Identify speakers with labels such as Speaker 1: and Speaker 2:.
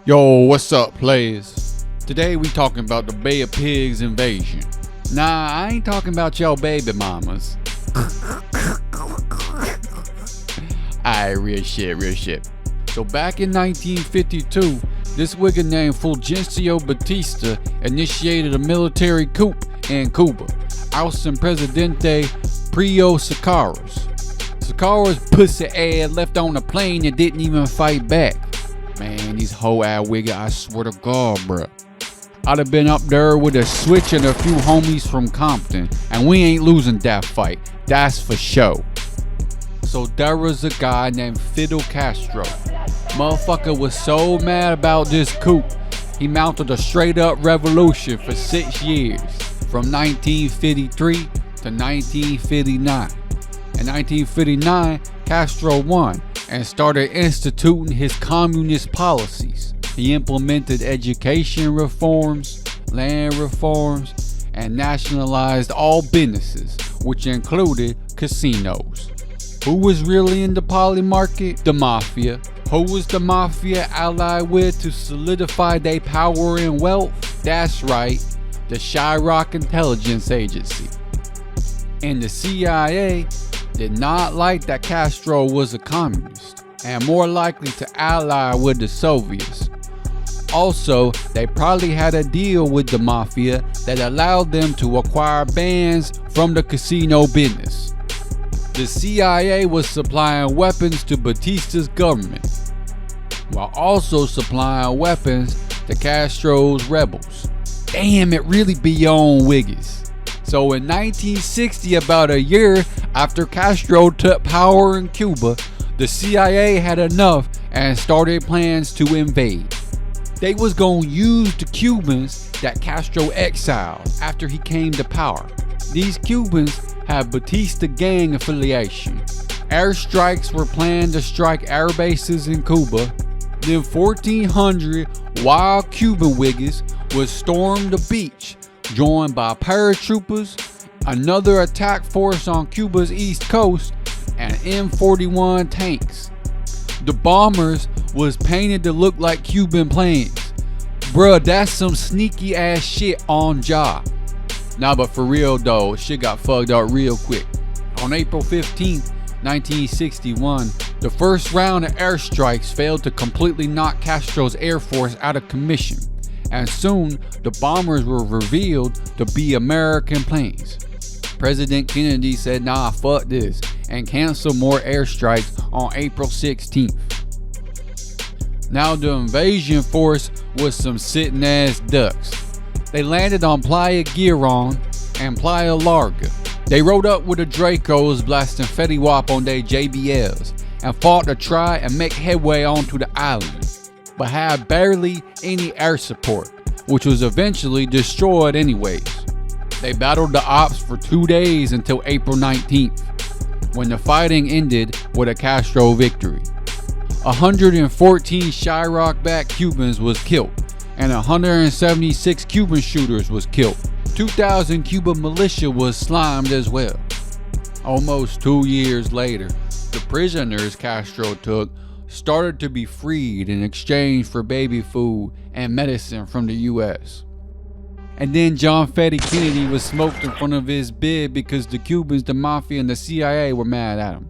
Speaker 1: Yo, what's up, players? Today we talking about the Bay of Pigs invasion. Nah, I ain't talking about y'all baby mamas. Alright, real shit. So back in 1952, this wigger named Fulgencio Batista initiated a military coup in Cuba, ousting Presidente Prio Socorro's. Socorro's pussy ass left on a plane and didn't even fight back. Man, these hoe-ass wigger, I swear to God, bruh. I'd have been up there with a switch and a few homies from Compton, and we ain't losing that fight. That's for sure. So there was a guy named Fidel Castro. Motherfucker was so mad about this coup, he mounted a straight-up revolution for 6 years, from 1953 to 1959. In 1959, Castro won and started instituting his communist policies. He implemented education reforms, land reforms, and nationalized all businesses, which included casinos. Who was really in the poly market? The mafia. Who was the mafia allied with to solidify their power and wealth? That's right, the Chirac Intelligence Agency. And the CIA did not like that Castro was a communist and more likely to ally with the Soviets. Also, they probably had a deal with the mafia that allowed them to acquire bands from the casino business. The CIA was supplying weapons to Batista's government, while also supplying weapons to Castro's rebels. Damn, it really be on Wiggers. So in 1960, about a year after Castro took power in Cuba, the CIA had enough and started plans to invade. They was gonna use the Cubans that Castro exiled after he came to power. These Cubans have Batista gang affiliation. Airstrikes were planned to strike air bases in Cuba. Then 1,400 wild Cuban wiggers would storm the beach, joined by paratroopers, another attack force on Cuba's east coast, and M41 tanks. The bombers was painted to look like Cuban planes. Bruh, that's some sneaky ass shit on job. Nah, but for real though, shit got fucked up real quick. On April 15th, 1961, the first round of airstrikes failed to completely knock Castro's Air Force out of commission, and soon the bombers were revealed to be American planes. President Kennedy said, nah, fuck this, and canceled more airstrikes on April 16th. Now the invasion force was some sitting ass ducks. They landed on Playa Girón and Playa Larga. They rode up with the Dracos blasting Fetty Wap on their JBLs and fought to try and make headway onto the island, but had barely any air support, which was eventually destroyed anyways. They battled the ops for 2 days until April 19th, when the fighting ended with a Castro victory. 114 Chirac-backed Cubans was killed, and 176 Cuban shooters was killed. 2,000 Cuban militia was slimed as well. Almost 2 years later, the prisoners Castro took started to be freed in exchange for baby food and medicine from the US. And then John Kennedy was smoked in front of his bed because the Cubans, the mafia, and the CIA were mad at him.